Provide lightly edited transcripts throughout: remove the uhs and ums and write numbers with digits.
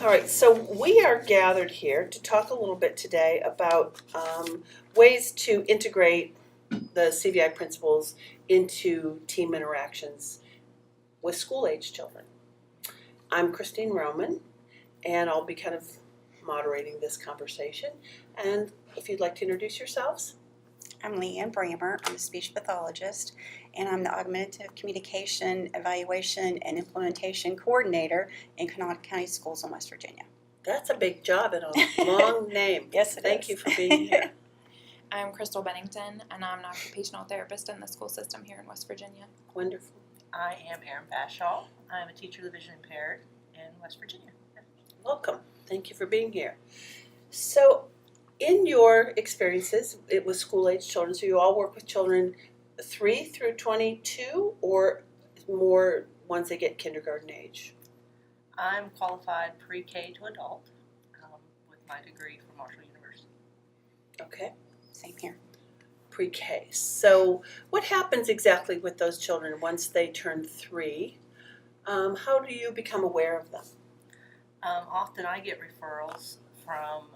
All right, so we are gathered here to talk a little bit today about ways to integrate the CVI principles into team interactions with school-age children. I'm Christine Roman, and I'll be kind of moderating this conversation. And if you'd like to introduce yourselves. I'm Leanne Brammer. I'm a speech pathologist, and I'm the Augmentative Communication, Evaluation, and Implementation Coordinator in Kanawha County Schools in West Virginia. That's a big job and a long name. Yes, it Thank is. you for being here. I'm Crystal Bennington, and I'm an occupational therapist in the school system here in West Virginia. Wonderful. I am Erin Bashaw. I'm a teacher of the vision impaired in West Virginia. Welcome. Thank you for being here. So, in your experiences, it was school-age children, so you all work with children 3 through 22 or more once they get kindergarten age? I'm qualified pre-K to adult with my degree from Marshall University. Okay, Same here. pre-K. So what happens exactly with those children once they turn 3? How do you become aware of them? Often I get referrals from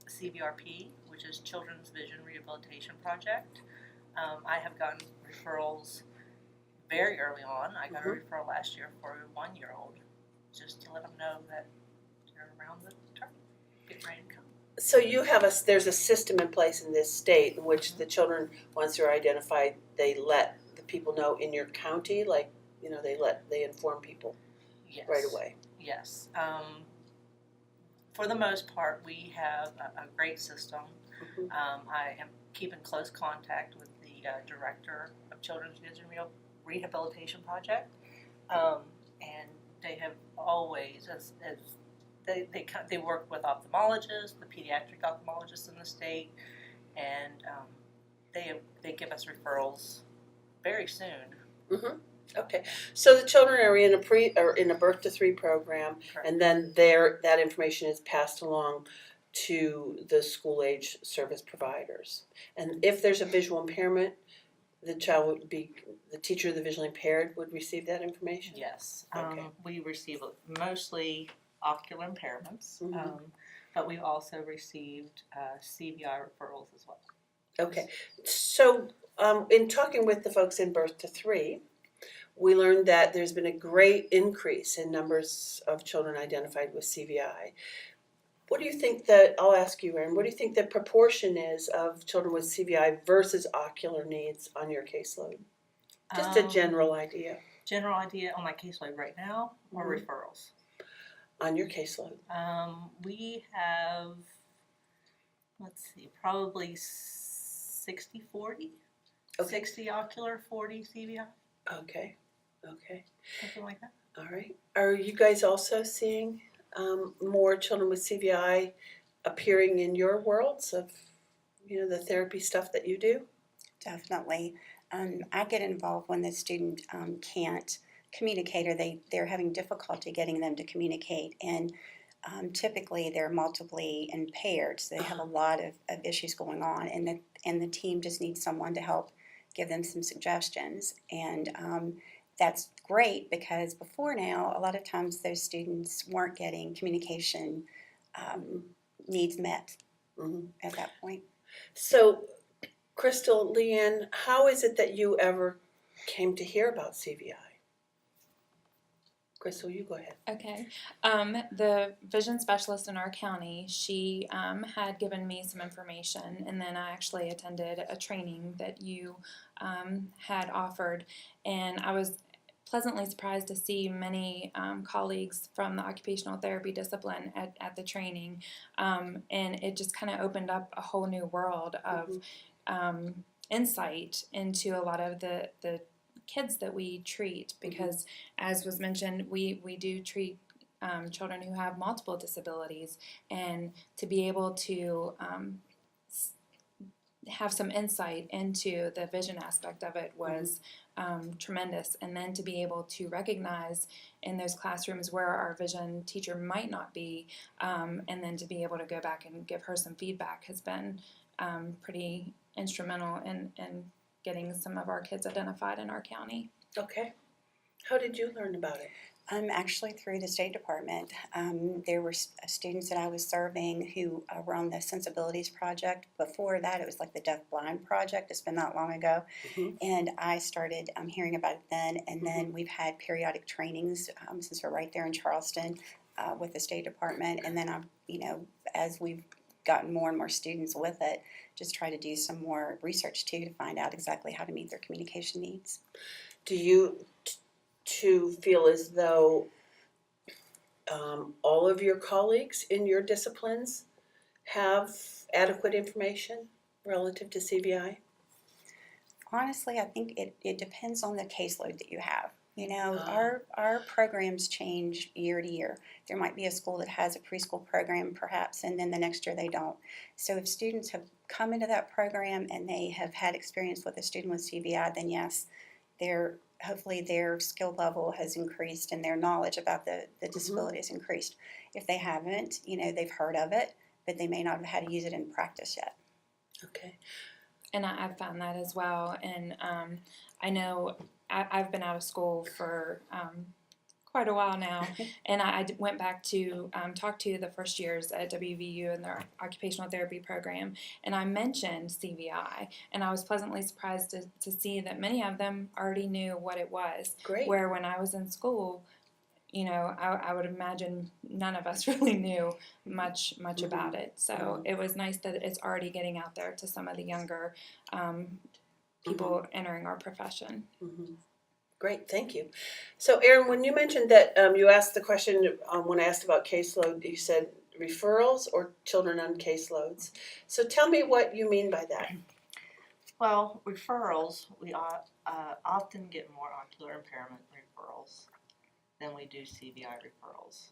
CVRP, which is Children's Vision Rehabilitation Project. I have gotten referrals very early on. I got a referral last year for a 1-year-old, just to let them know that you're around the turn, getting ready to come. So you have there's a system in place in this state in which the children, once they're identified, they let the people know in your county, like, you know, they inform people Yes. right away. Yes. For the most part, we have a great system. I am keeping close contact with the director of Children's Vision Rehabilitation Project, and they have always, they work with ophthalmologists, the pediatric ophthalmologists in the state, and they give us referrals very soon. Okay, so the children are in a birth to 3 program, Correct. and then that information is passed along to the school age service providers. And if there's a visual impairment, the teacher of the visually impaired would receive that information? Yes. Okay. We receive mostly ocular impairments, but we've also received CVI referrals as well. Okay, so in talking with the folks in birth to 3, we learned that there's been a great increase in numbers of children identified with CVI. What do you think I'll ask you, Erin, what do you think the proportion is of children with CVI versus ocular needs on your caseload? Just a general idea. General idea on my caseload right now, or referrals? On your caseload. We have, let's see, probably 60-40. Okay. 60 ocular, 40 CVI. Okay. Something like that. All right. Are you guys also seeing more children with CVI appearing in your worlds of, the therapy stuff that you do? Definitely. I get involved when the student can't communicate, or they're having difficulty getting them to communicate, and typically they're multiply impaired, so they have a lot of issues going on, and the team just needs someone to help give them some suggestions. And that's great, because before now, a lot of times those students weren't getting communication needs met at that point. So, Crystal, Leanne, how is it that you ever came to hear about CVI? Crystal, you go ahead. Okay. The vision specialist in our county, she had given me some information, and then I actually attended a training that you had offered, and I was pleasantly surprised to see many colleagues from the occupational therapy discipline at the training, and it just kind of opened up a whole new world of insight into a lot of the kids that we treat, because as was mentioned, we do treat children who have multiple disabilities, and to be able to have some insight into the vision aspect of it was tremendous. And then to be able to recognize in those classrooms where our vision teacher might not be, and then to be able to go back and give her some feedback has been pretty instrumental in getting some of our kids identified in our county. Okay. How did you learn about it? Actually, through the State Department, there were students that I was serving who were on the Sensibilities Project. Before that, it was like the Deaf Blind Project. It's been not long ago. Mhm. And I started hearing about it then. And then we've had periodic trainings since we're right there in Charleston with the State Department. And then, as we've gotten more and more students with it, just try to do some more research too to find out exactly how to meet their communication needs. Do you to feel as though all of your colleagues in your disciplines have adequate information relative to CVI? Honestly, I think it depends on the caseload that you have. Ah. Our programs change year to year. There might be a school that has a preschool program perhaps, and then the next year they don't. So if students have come into that program and they have had experience with a student with CVI, then yes, hopefully their skill level has increased and their knowledge about the disability has increased. If they haven't, they've heard of it, but they may not have had to use it in practice yet. Okay. And I've found that as well. And I know I've been out of school for quite a while now, and I went back to talk to the first years at WVU and their occupational therapy program, and I mentioned CVI, and I was pleasantly surprised to see that many of them already knew what it was. Great. Where when I was in school, I would imagine none of us really knew much about it. So it was nice that it's already getting out there to some of the younger people entering our profession. Mm-hmm. Great, thank you. So, Erin, when you mentioned that you asked the question when I asked about caseload, you said referrals or children on caseloads. So tell me what you mean by that. Well, referrals, we often get more ocular impairment referrals than we do CVI referrals.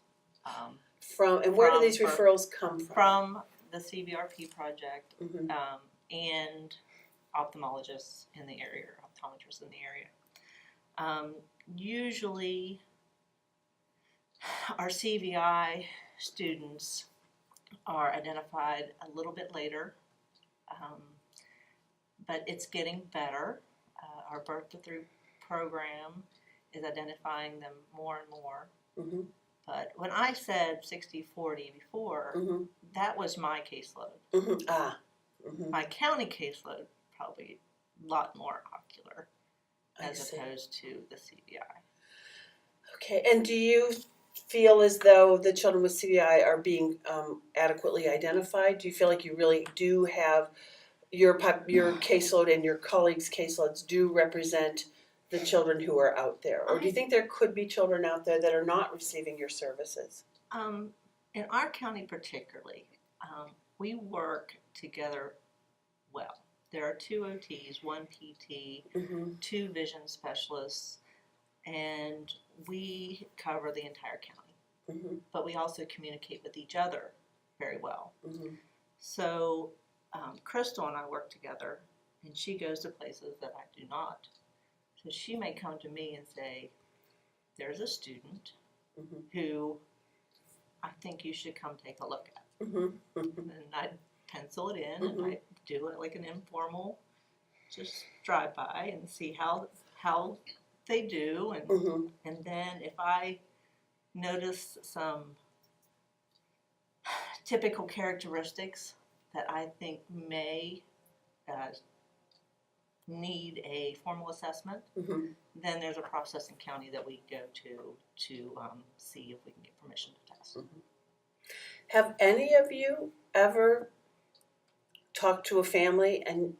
And where do these referrals come from? From the CVRP project Mm-hmm. And ophthalmologists in the area, or optometrists in the area. Usually our CVI students are identified a little bit later, but it's getting better. Our Birth to 3 program is identifying them more and more. Mm-hmm. But when I said 60-40 before, that was my caseload. Mm-hmm. Ah. Mm-hmm. My county caseload probably a lot more ocular as opposed to the CVI. Okay, and do you feel as though the children with CVI are being adequately identified? Do you feel like you really do have your caseload and your colleagues' caseloads do represent the children who are out there? Or do you think there could be children out there that are not receiving your services? In our county particularly, we work together well. There are 2 OTs, 1 PT, 2 vision specialists, and we cover the entire county. But we also communicate with each other very well. So Crystal and I work together, and she goes to places that I do not. So she may come to me and say, there's a student who I think you should come take a look at. And I'd pencil it in, and I'd do it like an informal, just drive by and see how they do. And then if I notice some typical characteristics that I think may need a formal assessment, then there's a process in county that we go to see if we can get permission to test. Have any of you ever talked to a family and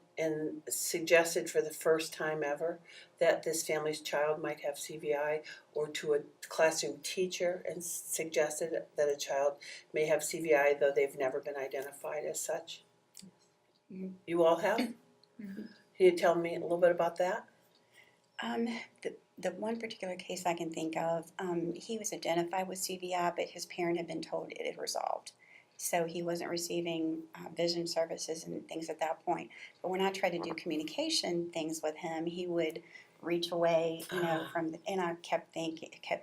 suggested for the first time ever that this family's child might have CVI, or to a classroom teacher and suggested that a child may have CVI though they've never been identified as such? You all have? Can you tell me a little bit about that? The one particular case I can think of, he was identified with CVI, but his parent had been told it had resolved. So he wasn't receiving vision services and things at that point. But when I tried to do communication things with him, he would reach away, and I kept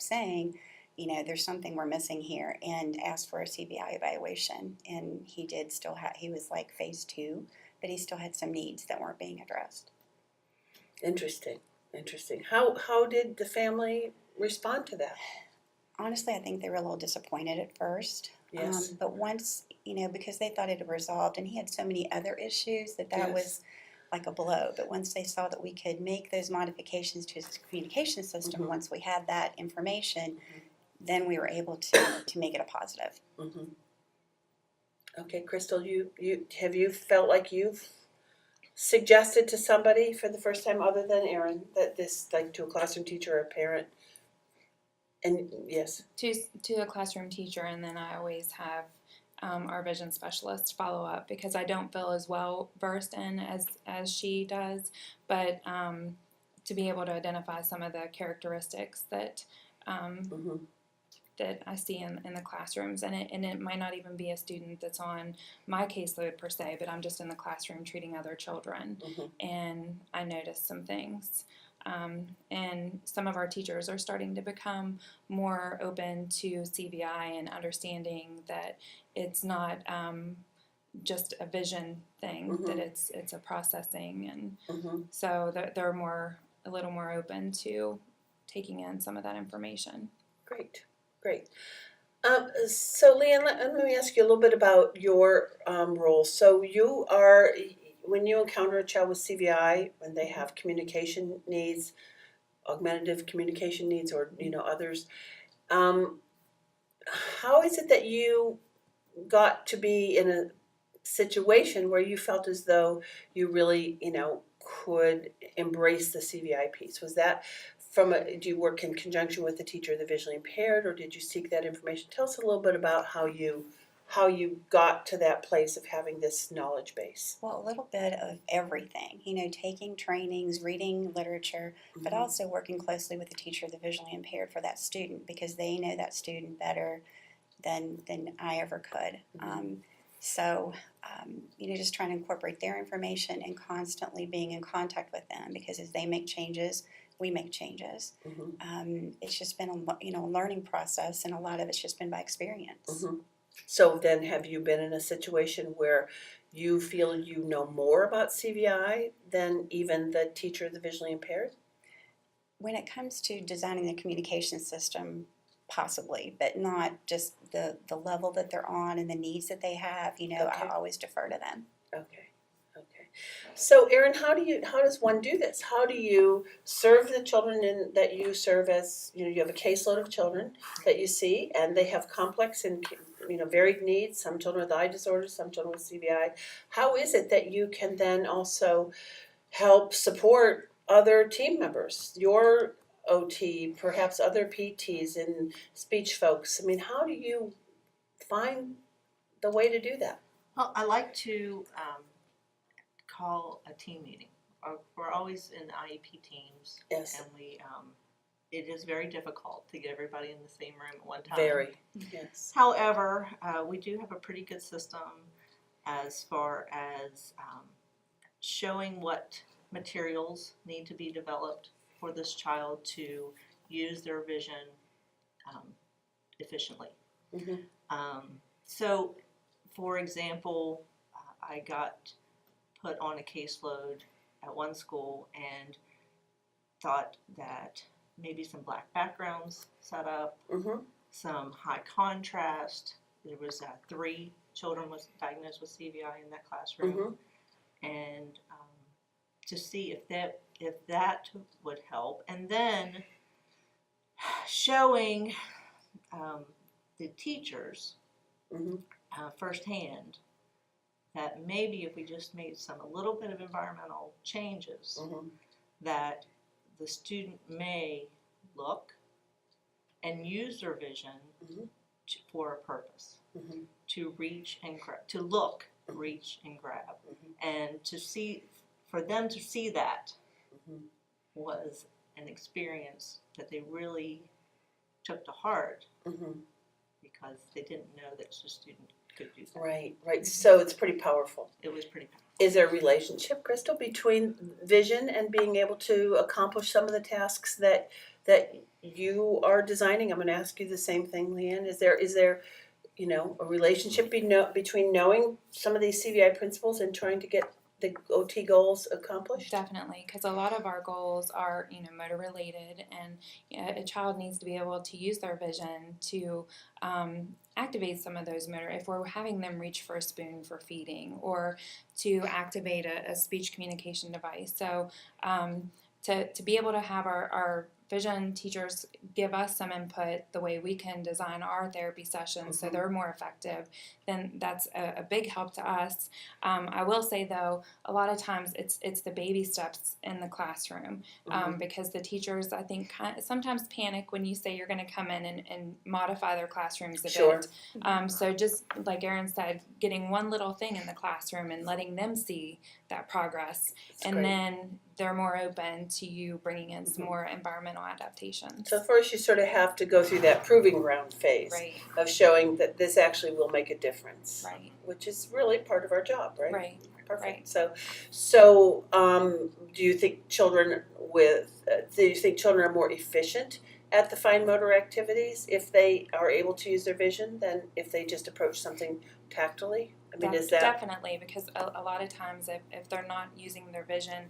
saying, there's something we're missing here, and asked for a CVI evaluation. And he did he was like phase 2, but he still had some needs that weren't being addressed. Interesting. How did the family respond to that? honestly, I think they were a little disappointed at first. Yes. But once, because they thought it had resolved, and he had so many other issues that Yes. was like a blow. But once they saw that we could make those modifications to his communication system, Mhm. once we had that information, Mhm. then we were able to make it a positive. Mm-hmm. Okay, Crystal, you have you felt like you've suggested to somebody for the first time other than Erin that this, like to a classroom teacher or a parent? And yes. To a classroom teacher, and then I always have our vision specialist follow up because I don't feel as well versed in as she does, but to be able to identify some of the characteristics that Mm-hmm. that I see in the classrooms, and it might not even be a student that's on my caseload per se, but I'm just in the classroom treating other children, Mm-hmm. and I notice some things. And some of our teachers are starting to become more open to CVI and understanding that it's not just a vision thing, Mm-hmm. that it's a processing, and Mm-hmm. so they're a little more open to taking in some of that information. Great, great. So Leanne, let me ask you a little bit about your role. So you are, when you encounter a child with CVI, when they have communication needs, augmentative communication needs, or others, how is it that you got to be in a situation where you felt as though you really, could embrace the CVI piece? Was that do you work in conjunction with the teacher of the visually impaired, or did you seek that information? Tell us a little bit about how you got to that place of having this knowledge base. Well, a little bit of everything, taking trainings, reading literature, but Mhm. also working closely with the teacher of the visually impaired for that student because they know that student better than I ever could. So, just trying to incorporate their information and constantly being in contact with them because as they make changes, we make changes. Mhm. It's just been a learning process, and a lot of it's just been by experience. Mhm. So then, have you been in a situation where you feel you know more about CVI than even the teacher of the visually impaired? When it comes to designing the communication system, possibly, but not just the level that they're on and the needs that they have. Okay. I always defer to them. Okay. Okay. So, Erin, how does one do this? How do you serve the children that you serve as, you have a caseload of children that you see, and they have complex and, varied needs, some children with eye disorders, some children with CVI. How is it that you can then also help support other team members, your OT, perhaps other PTs and speech folks? I mean, how do you find the way to do that? Well, I like to call a team meeting. We're always in IEP teams, Yes. and it is very difficult to get everybody in the same room at one time. Very. Yes. However, we do have a pretty good system as far as showing what materials need to be developed for this child to use their vision efficiently. Mm-hmm. So, for example, I got put on a caseload at one school and thought that maybe some black backgrounds set up, Mm-hmm. some high contrast. There was 3 children was diagnosed with CVI in that classroom, Mm-hmm. and to see if that would help, and then showing the teachers Mm-hmm. firsthand that maybe if we just made a little bit of environmental changes, Mm-hmm. that the student may look and use their vision Mm-hmm. for a purpose, Mm-hmm. to reach and to look, reach and grab, and to see, for them to see that was an experience that they really took to heart because they didn't know that the student could do that. Right, right. So it's pretty powerful. It was pretty powerful. Is there a relationship, Crystal, between vision and being able to accomplish some of the tasks that you are designing? I'm going to ask you the same thing, Leanne. Is there a relationship between knowing some of these CVI principles and trying to get the OT goals accomplished? Definitely, because a lot of our goals are, motor related, and a child needs to be able to use their vision to activate some of those motor. If we're having them reach for a spoon for feeding, or to activate a speech communication device, so to be able to have our vision teachers give us some input the way we can design our therapy sessions so they're more effective, then that's a big help to us. I will say though, a lot of times it's the baby steps in the classroom, because the teachers, I think, sometimes panic when you say you're going to come in and modify their classrooms a Sure. bit. So just like Erin said, getting one little thing in the classroom and letting them see that progress, That's and great. then they're more open to you bringing in some more environmental adaptations. So first you sort of have to go through that proving ground phase Right, of showing that this actually will make a difference, right, which is really part of our job, right? right. Perfect. Right. So do you think children are more efficient at the fine motor activities if they are able to use their vision than if they just approach something tactily? I mean, is that Definitely, because a lot of times if they're not using their vision,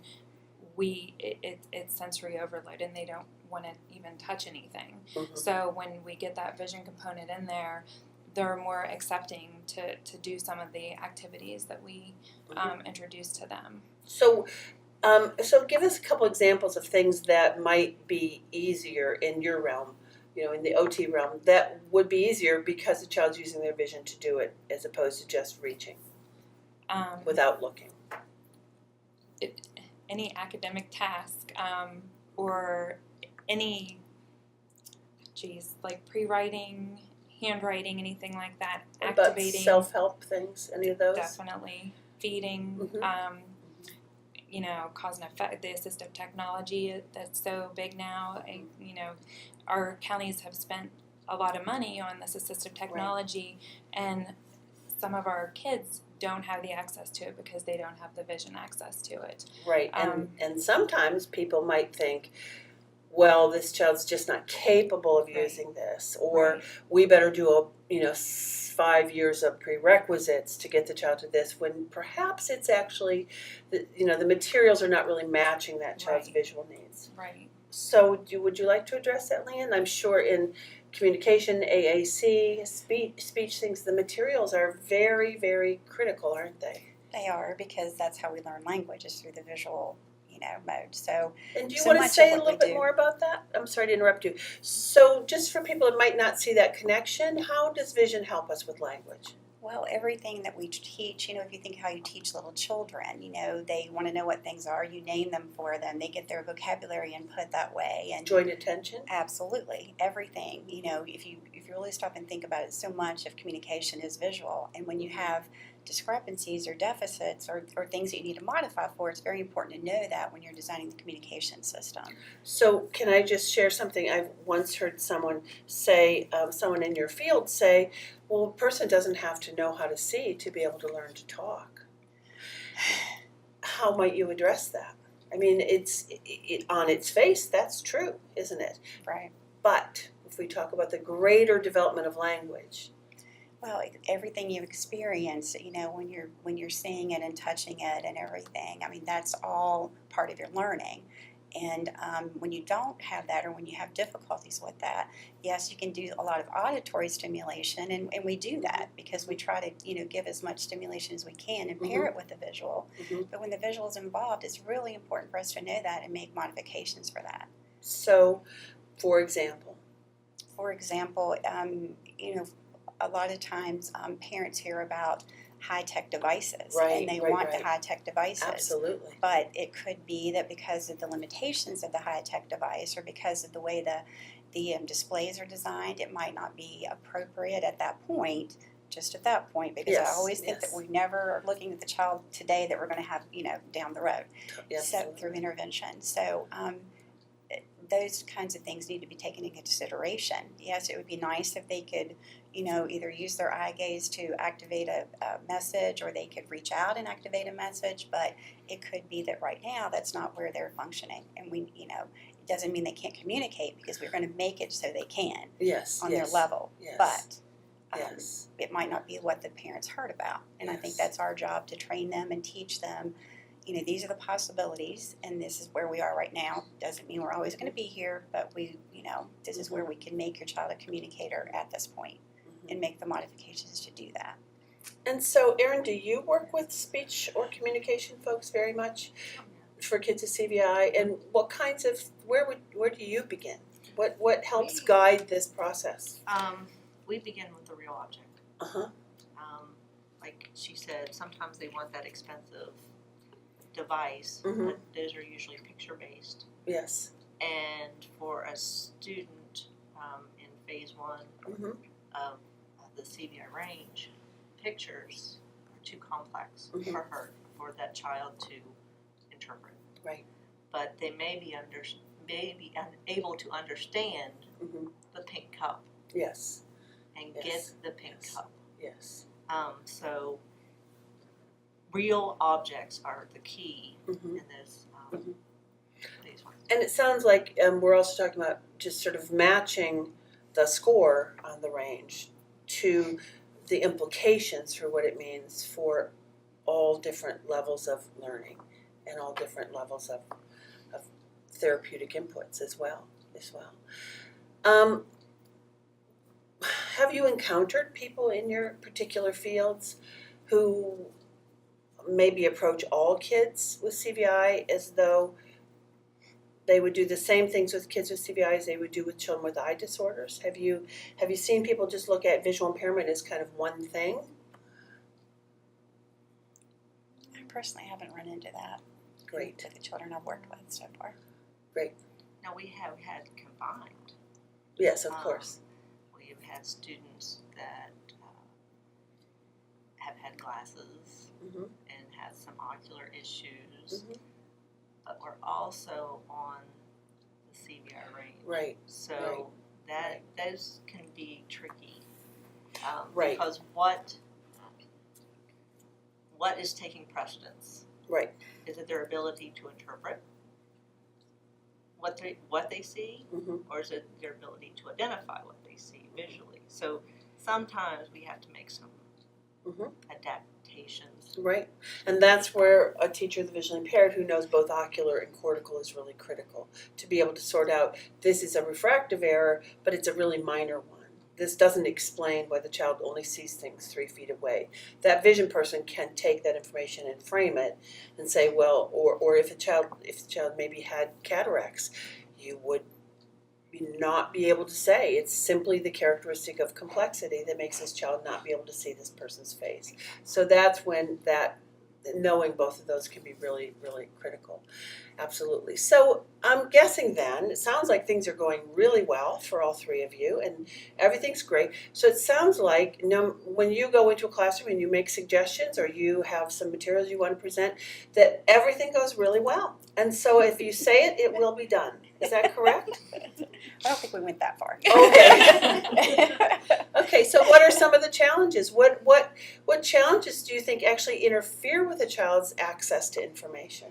it's sensory overload and they don't want to even touch anything. So when we get that vision component in there, they're more accepting to do some of the activities that we introduce to them. So give us a couple examples of things that might be easier in your realm, in the OT realm, that would be easier because the child's using their vision to do it as opposed to just reaching without looking. Any academic task, or any, like pre-writing, handwriting, anything like that. What about Activating self-help things, any of those? Definitely. Feeding, cause and effect, the assistive technology that's so big now. Our counties have spent a lot of money on this assistive technology, and some of our kids don't have the access to it because they don't have the vision access to it. Right, and sometimes people might think, well, this child's just not capable of using this, or we better do 5 years of prerequisites to get the child to this, when perhaps it's actually, the materials are not really matching that child's visual needs. Right. So would you like to address that, Leanne? I'm sure in communication, AAC, speech things, the materials are very, very critical, aren't they? They are, because that's how we learn language, is through the visual, mode. So, and do you so want to much say of a what little bit more about that? I'm sorry to interrupt you. So just for people that might not see that connection, how does vision help us with language? Well, everything that we teach, if you think how you teach little children, they want to know what things are, you name them for them, they get their vocabulary input that way. And joint attention? Absolutely. Everything. If you really stop and think about it, so much of communication is visual. And when you have discrepancies or deficits or things that you need to modify for, it's very important to know that when you're designing the communication system. So can I just share something? I've once heard someone say, someone in your field say, well, a person doesn't have to know how to see to be able to learn to talk. How might you address that? I mean, on its face, that's true, isn't it? Right. But if we talk about the greater development of language, well, everything you experience, when you're seeing it and touching it and everything, I mean, that's all part of your learning. And when you don't have that, or when you have difficulties with that, yes, you can do a lot of auditory stimulation, and we do that because we try to give as much stimulation as we can and pair it with the visual. But when the visual is involved, it's really important for us to know that and make modifications for that. So, for example, a lot of times parents hear about high-tech devices, and they want the high-tech devices. Absolutely. But it could be that because of the limitations of the high-tech device, or because of the way the displays are designed, it might not be appropriate at that point, because I always think that we never are looking at the child today that we're going to have, down the road. So through intervention. So those kinds of things need to be taken into consideration. Yes, it would be nice if they could, either use their eye gaze to activate a message, or they could reach out and activate a message, but it could be that right now that's not where they're functioning. And it doesn't mean they can't communicate, because we're going to make it so they can on their level. Yes. But it might not be what the parents heard about. And I think that's our job, to train them and teach them these are the possibilities, and this is where we are right now. Doesn't mean we're always going to be here, but this is where we can make your child a communicator at this point and make the modifications to do that. And so, Erin, do you work with speech or communication folks very much for kids with CVI? And what kinds of, where do you begin? What helps guide this process? We begin with the real object. Uh-huh. Like she said, sometimes they want that expensive device, Mhm. but those are usually picture-based. Yes. And for a student in phase 1 Mm-hmm. of the CVI range, pictures are too complex Mhm. for her, for that child to interpret. Right. But they may be unable to understand Mm-hmm. the pink cup Yes. and Yes. get the pink Yes. cup. Yes. So real objects are the key Mm-hmm. in this Mhm. phase 1. And it sounds like we're also talking about just sort of matching the score on the range to the implications for what it means for all different levels of learning and all different levels of therapeutic inputs as well. Have you encountered people in your particular fields who maybe approach all kids with CVI as though they would do the same things with kids with CVI as they would do with children with eye disorders? Have you seen people just look at visual impairment as kind of one thing? I personally haven't run into that. Great. With the children I've worked with so far. Now we have had combined. Yes, of course. We have had students that have had glasses Mm-hmm. and had some ocular issues, Mhm. but we're also on the CVI range. Right. So those can be tricky. Right. Because what is taking precedence? Right. Is it their ability to interpret what they see, Mm-hmm. or is it their ability to identify what they see visually? So sometimes we have to make some Mhm. adaptations. Right. And that's where a teacher of the visually impaired who knows both ocular and cortical is really critical, to be able to sort out this is a refractive error, but it's a really minor one. This doesn't explain why the child only sees things 3 feet away. That vision person can take that information and frame it and say, well, or if the child maybe had cataracts, you would not be able to say it's simply the characteristic of complexity that makes this child not be able to see this person's face. So that's when knowing both of those can be really, really critical. Absolutely. So I'm guessing then, it sounds like things are going really well for all 3 of you and everything's great. So it sounds like when you go into a classroom and you make suggestions or you have some materials you want to present, that everything goes really well. And so if you say it, it will be done. Is that correct? I don't think we went that far. Okay. Okay, so what are some of the challenges? What challenges do you think actually interfere with a child's access to information?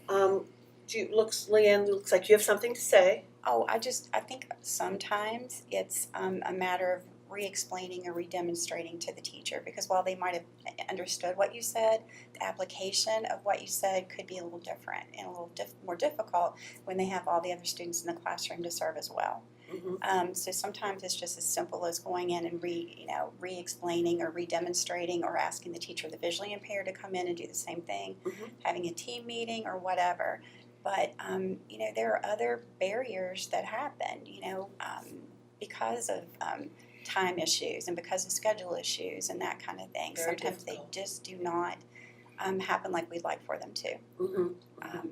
Leanne, looks like you have something to say. Oh, I think sometimes it's a matter of re-explaining or re-demonstrating to the teacher, because while they might have understood what you said, the application of what you said could be a little different and a little more difficult when they have all the other students in the classroom to serve as well. Mm-hmm. So sometimes it's just as simple as going in and re-explaining or re-demonstrating, or asking the teacher of the visually impaired to come in and do the same thing, Mhm. having a team meeting or whatever. But there are other barriers that happen, because of time issues and because of schedule issues and that kind of thing. Very Sometimes difficult. they just do not happen like we'd like for them to. Mm-hmm.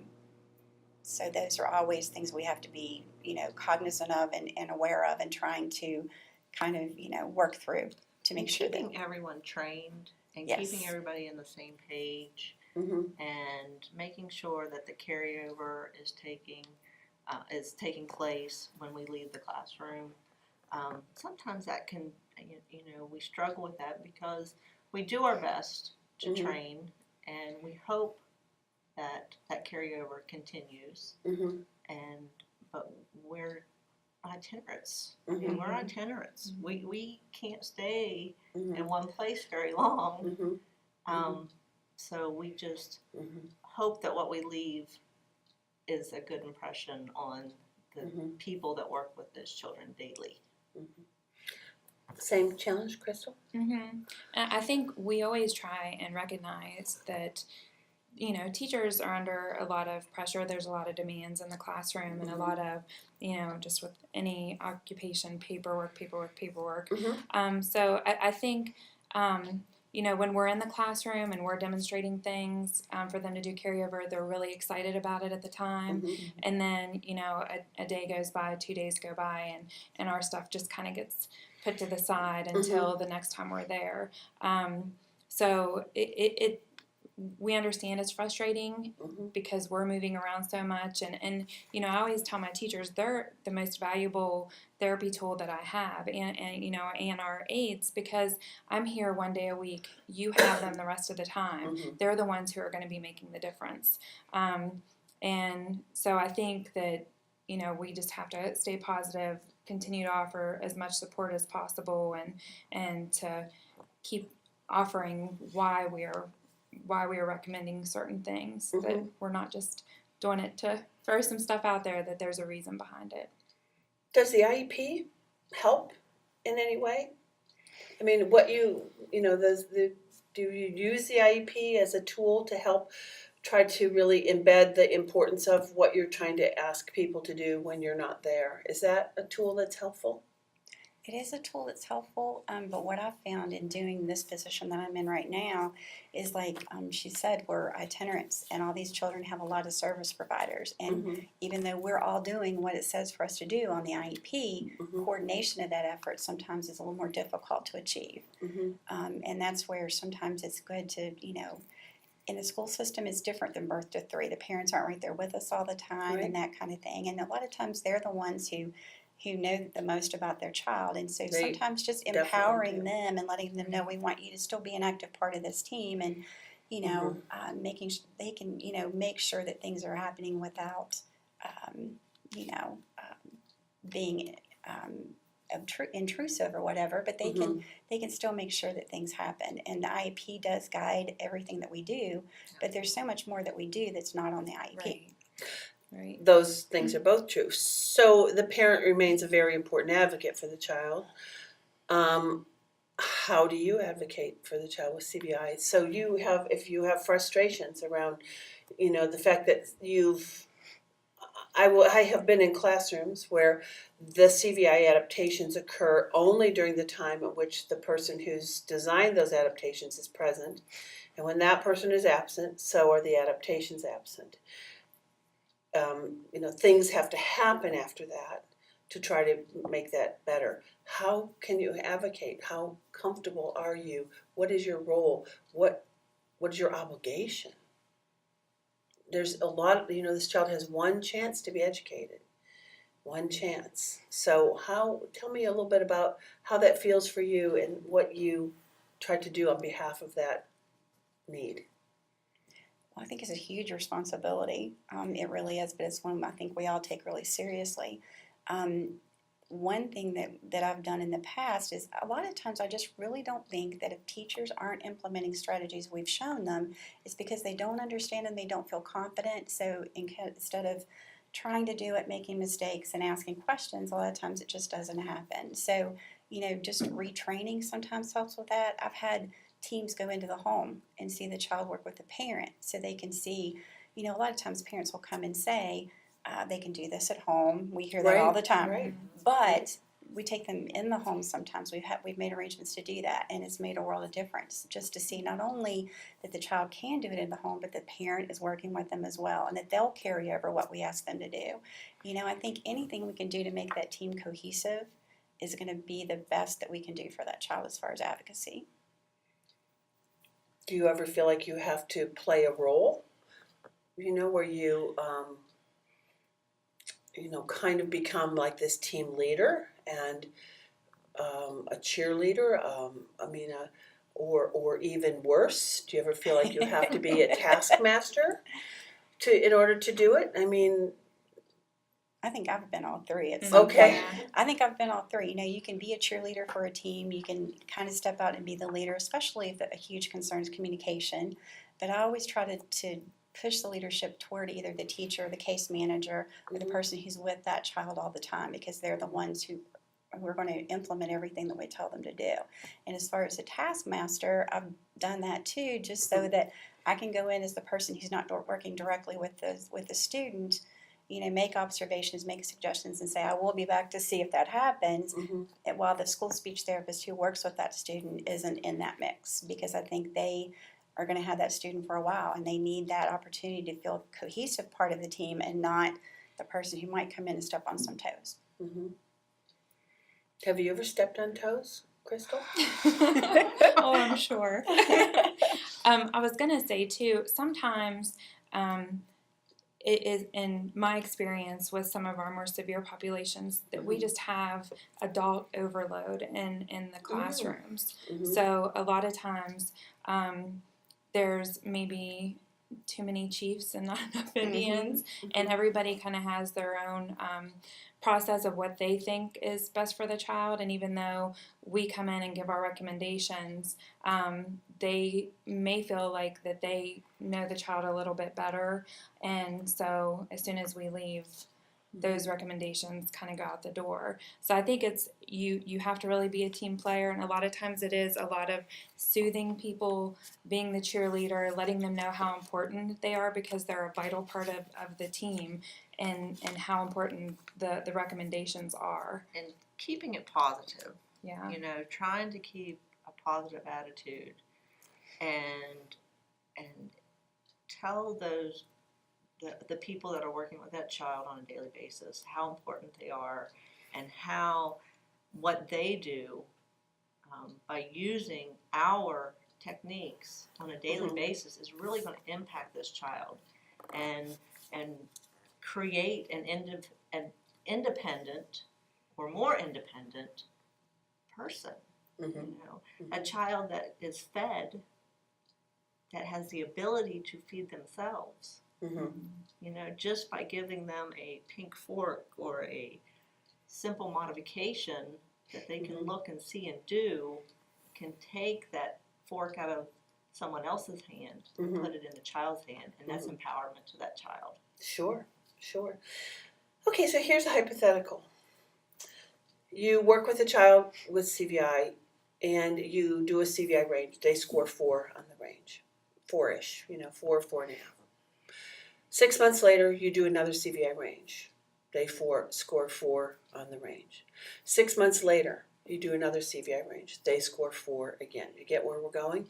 So those are always things we have to be, cognizant of and aware of, and trying to kind of, work through to make sure that. Keeping everyone trained and Yes. keeping everybody on the same page, Mm-hmm. and making sure that the carryover is taking place when we leave the classroom. Sometimes that can, we struggle with that because we do our best to Mhm. train, and we hope that carryover continues. Mm-hmm. But we're itinerants. Mhm. We're itinerants. We can't stay Mm-hmm. in one place very long. Mm-hmm. So we just Mm-hmm. hope that what we leave is a good impression on the people that work with those children daily. Same challenge, Crystal? Mm-hmm. I think we always try and recognize that, you know, teachers are under a lot of pressure. There's a lot of demands in the classroom and a lot of, you know, just with any occupation, paperwork. So I think, you know, when we're in the classroom and we're demonstrating things for them to do carryover, they're really excited about it at the time. And then, you know, a day goes by, 2 days go by, and our stuff just kind of gets put to the side until the next time we're there. So we understand it's frustrating because we're moving around so much, and you know, I always tell my teachers they're the most valuable therapy tool that I have, and you know, and our aides, because I'm here 1 day a week, you have them the rest of the time. They're the ones who are going to be making the difference. And so I think that, you know, we just have to stay positive, continue to offer as much support as possible, and to keep offering why we are recommending certain things, that we're not just doing it to throw some stuff out there, that there's a reason behind it. Does the IEP help in any way? I mean, what you know, do you use the IEP as a tool to help try to really embed the importance of what you're trying to ask people to do when you're not there? Is that a tool that's helpful? It is a tool that's helpful, but what I've found in doing this position that I'm in right now is, like she said, we're itinerants, and all these children have a lot of service providers. And even though we're all doing what it says for us to do on the IEP, coordination of that effort sometimes is a little more difficult to achieve. And that's where sometimes it's good to, you know, in the school system is different than birth to 3. The parents aren't right there with us all the time and that kind of thing. And a lot of times they're the ones who know the most about their child, and so sometimes just empowering them and letting them know, we want you to still be an active part of this team, and you know, making they can, you know, make sure that things are happening without you know, being intrusive or whatever, but they can still make sure that things happen. And the IEP does guide everything that we do, but there's so much more that we do that's not on the IEP. Right. Those things are both true. So the parent remains a very important advocate for the child. How do you advocate for the child with CBI? So if you have frustrations around, you know, the fact that I have been in classrooms where the CVI adaptations occur only during the time at which the person who's designed those adaptations is present. And when that person is absent, so are the adaptations absent. You know, things have to happen after that to try to make that better. How can you advocate? How comfortable are you? What is your role? What is your obligation? There's a lot, you know, this child has one chance to be educated. One chance. So tell me a little bit about how that feels for you and what you try to do on behalf of that need. Well, I think it's a huge responsibility. It really is, but it's one I think we all take really seriously. One thing that I've done in the past is, a lot of times I just really don't think that if teachers aren't implementing strategies we've shown them, it's because they don't understand and they don't feel confident. So instead of trying to do it, making mistakes and asking questions, a lot of times it just doesn't happen. So, you know, just retraining sometimes helps with that. I've had teams go into the home and see the child work with the parent, so they can see, you know, a lot of times parents will come and say, they can do this at home. We hear that all the time. But we take them in the home sometimes. We've made arrangements to do that, and it's made a world of difference just to see not only that the child can do it in the home, but the parent is working with them as well, and that they'll carry over what we ask them to do. You know, I think anything we can do to make that team cohesive is going to be the best that we can do for that child as far as advocacy. Do you ever feel like you have to play a role, you know, where you, you know, kind of become like this team leader and a cheerleader? Or even worse, do you ever feel like you have to be a taskmaster in order to do it? I mean, I think I've been all three at some okay. point. I think I've been all three. You know, you can be a cheerleader for a team. You can kind of step out and be the leader, especially if a huge concern is communication. But I always try to push the leadership toward either the teacher, the case manager, or the person who's with that child all the time, because they're the ones who we're going to implement everything that we tell them to do. And as far as the taskmaster, I've done that too, just so that I can go in as the person who's not working directly with the student, make observations, make suggestions, and say, I will be back to see if that happens, and while the school speech therapist who works with that student isn't in that mix, because I think they are going to have that student for a while, and they need that opportunity to feel a cohesive part of the team and not the person who might come in and step on some toes. Have you ever stepped on toes, Crystal? Oh, I'm sure. I was going to say, too, sometimes it is, in my experience with some of our more severe populations, that we just have adult overload in the classrooms. So a lot of times there's maybe too many chiefs and not enough Indians, and everybody kind of has their own process of what they think is best for the child. And even though we come in and give our recommendations, they may feel like that they know the child a little bit better, and so as soon as we leave, those recommendations kind of go out the door. So I think it's you have to really be a team player, and a lot of times it is a lot of soothing people, being the cheerleader, letting them know how important they are, because they're a vital part of the team, and how important the recommendations are. And keeping it positive. Yeah. Trying to keep a positive attitude, and tell those the people that are working with that child on a daily basis how important they are, and how what they do by using our techniques on a daily basis is really going to impact this child, and create an independent or more independent person. A child that is fed, that has the ability to feed themselves. Just by giving them a pink fork or a simple modification that they can look and see and do, can take that fork out of someone else's hand and put it in the child's hand, and that's empowerment to that child. Sure. Okay, so here's a hypothetical. You work with a child with CVI, and you do a CVI range. They score 4 on the range, 4-ish, 4, 4.5. 6 months later, you do another CVI range. They score 4 on the range. 6 months later, you do another CVI range. They score 4 again. You get where we're going?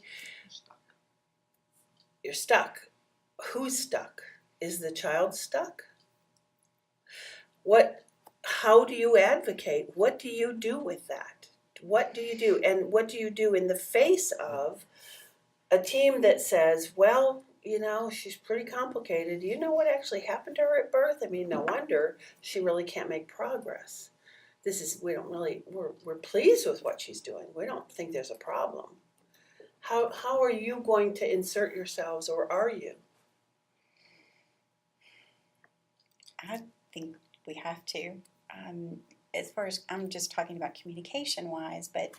You're stuck. Who's stuck? Is the child stuck? How do you advocate? What do you do with that? What do you do? And what do you do in the face of a team that says, well, she's pretty complicated. Do you know what actually happened to her at birth? I mean, no wonder she really can't make progress. We're pleased with what she's doing. We don't think there's a problem. How are you going to insert yourselves, or are you? I think we have to. As far as, I'm just talking about communication wise, but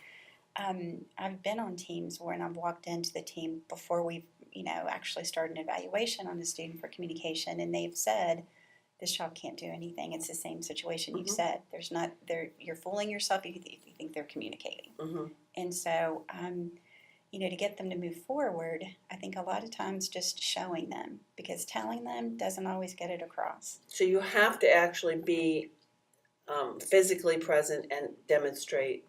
I've been on teams when I've walked into the team before we've actually started an evaluation on the student for communication, and they've said, this child can't do anything. It's the same situation you've said. You're fooling yourself if you think they're communicating. And so, to get them to move forward, I think a lot of times just showing them, because telling them doesn't always get it across. So you have to actually be physically present and demonstrate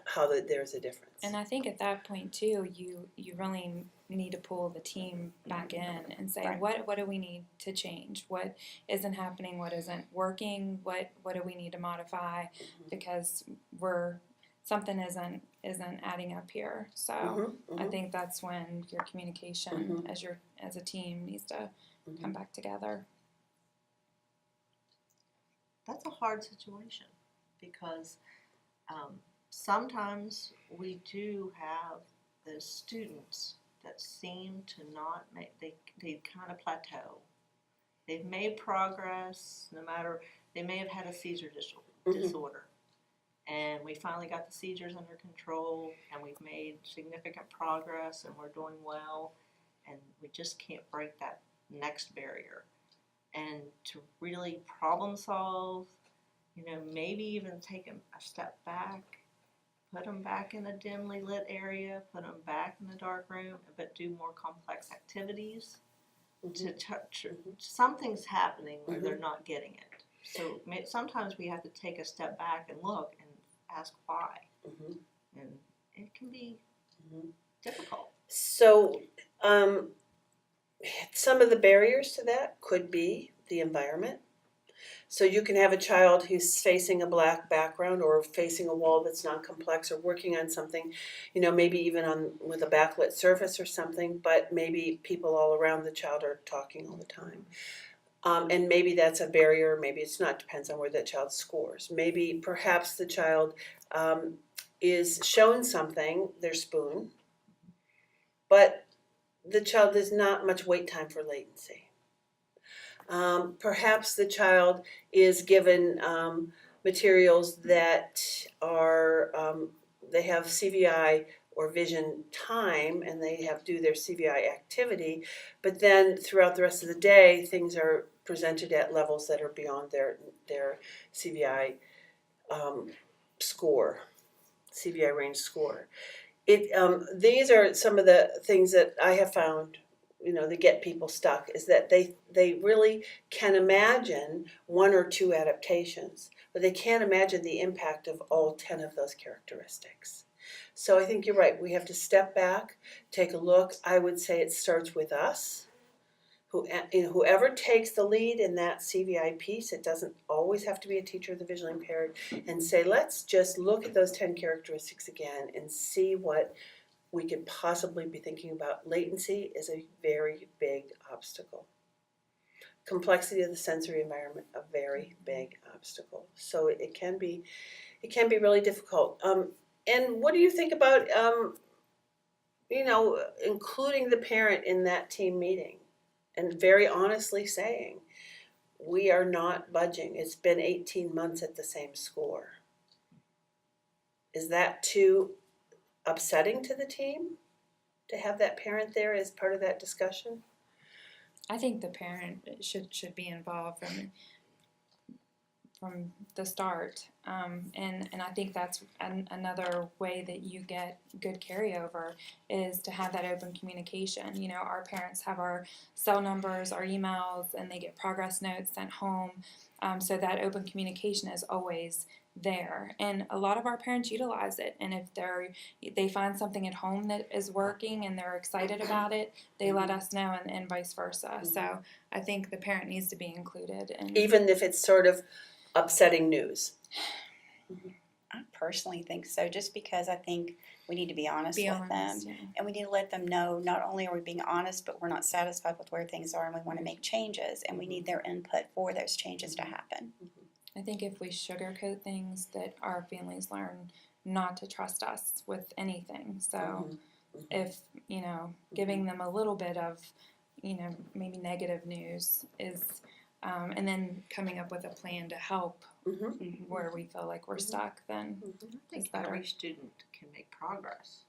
how there's a difference. And I think at that point too, you really need to pull the team back in and say, what do we need to change? What isn't happening? What isn't working? What do we need to modify? Because something isn't adding up here. So I think that's when your communication as a team needs to come back together. That's a hard situation, because sometimes we do have the students that seem to not they kind of plateau. They've made progress, they may have had a seizure disorder. And we finally got the seizures under control, and we've made significant progress, and we're doing well. and we just can't break that next barrier. And to really problem solve, maybe even take a step back, put them back in a dimly lit area, put them back in the dark room, but do more complex activities. Something's happening where they're not getting it. So sometimes we have to take a step back and look and ask why. And it can be difficult. So some of the barriers to that could be the environment. So you can have a child who's facing a black background or facing a wall that's non-complex or working on something, maybe even with a backlit surface or something, but maybe people all around the child are talking all the time. And maybe that's a barrier, maybe it's not, depends on where that child scores. Maybe perhaps the child is shown something, their spoon, but the child, there's not much wait time for latency. Perhaps the child is given materials that are, they have CVI or vision time and they have to do their CVI activity, but then throughout the rest of the day, things are presented at levels that are beyond their CVI score, CVI range score. These are some of the things that I have found, that get people stuck, is that they really can imagine one or two adaptations, but they can't imagine the impact of all 10 of those characteristics. So I think you're right. We have to step back, take a look. I would say it starts with us. Whoever takes the lead in that CVI piece, it doesn't always have to be a teacher of the visually impaired, and say, let's just look at those 10 characteristics again and see what we could possibly be thinking about. Latency is a very big obstacle. Complexity of the sensory environment, a very big obstacle. So it can be really difficult. And what do you think about, including the parent in that team meeting and very honestly saying, we are not budging. It's been 18 months at the same score. Is that too upsetting to the team to have that parent there as part of that discussion? I think the parent should be involved from the start, and I think that's another way that you get good carryover is to have that open communication. Our parents have our cell numbers, our emails, and they get progress notes sent home, so that open communication is always there, and a lot of our parents utilize it, and if they find something at home that is working and they're excited about it, they let us know, and vice versa. So I think the parent needs to be included, and even if it's sort of upsetting news. I personally think so, just because I think we need to be honest with them, yeah. and we need to let them know not only are we being honest, but we're not satisfied with where things are and we want to make changes, and we need their input for those changes to happen. I think if we sugarcoat things, that our families learn not to trust us with anything. So if, giving them a little bit of, maybe negative news is, and then coming up with a plan to help where we feel like we're stuck, then I think it's better. every student can make progress.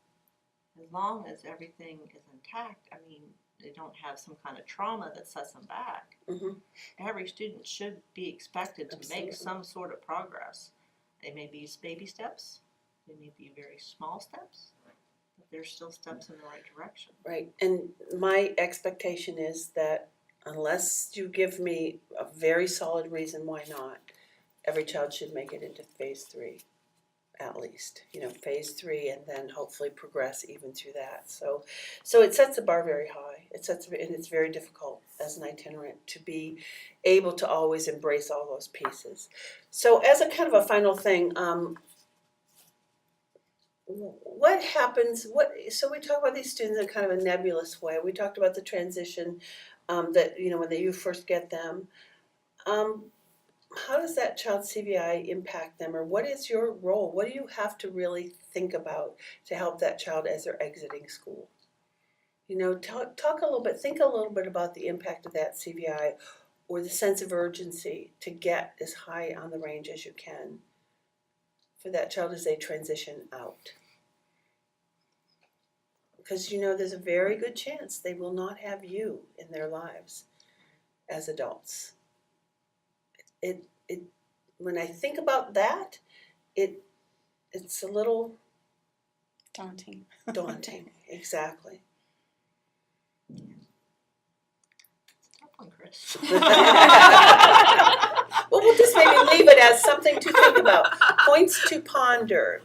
As long as everything is intact, they don't have some kind of trauma that sets them back. Every student should be expected to make some sort of progress. They may be baby steps, they may be very small steps, but they're still steps in the right direction. Right, and my expectation is that unless you give me a very solid reason why not, every child should make it into phase 3. At least, phase 3, and then hopefully progress even through that. So it sets the bar very high. And it's very difficult as an itinerant to be able to always embrace all those pieces. So as a kind of a final thing, what happens? So we talk about these students in kind of a nebulous way. We talked about the transition that when you first get them. How does that child's CVI impact them, or what is your role? What do you have to really think about to help that child as they're exiting school? Talk a little bit, think a little bit about the impact of that CVI or the sense of urgency to get as high on the range as you can for that child as they transition out. because there's a very good chance they will not have you in their lives as adults. It when I think about that, it's a little Daunting. daunting. Exactly. Tough one, Chris. Well, we'll just maybe leave it as something to think about. Points to ponder.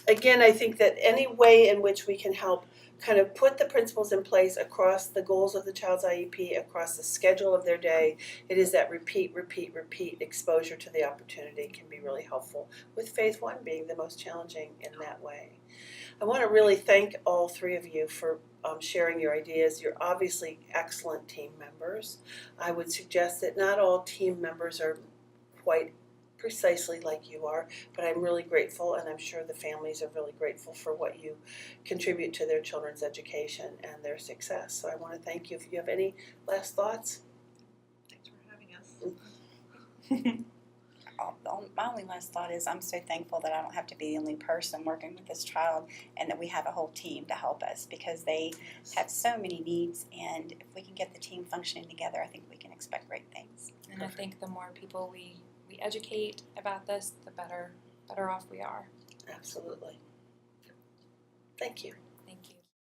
Again, I think that any way in which we can help kind of put the principles in place across the goals of the child's IEP, across the schedule of their day, it is that repeat exposure to the opportunity can be really helpful, with phase 1 being the most challenging in that way. I want to really thank all three of you for sharing your ideas. You're obviously excellent team members. I would suggest that not all team members are quite precisely like you are, but I'm really grateful, and I'm sure the families are really grateful for what you contribute to their children's education and their success. So I want to thank you. If you have any last thoughts? Thanks for having us. My only last thought is I'm so thankful that I don't have to be the only person working with this child, and that we have a whole team to help us, because they have so many needs, and if we can get the team functioning together, I think we can expect great things. And I think the more people we educate about this, the better off we are. Absolutely. Thank you. Thank you.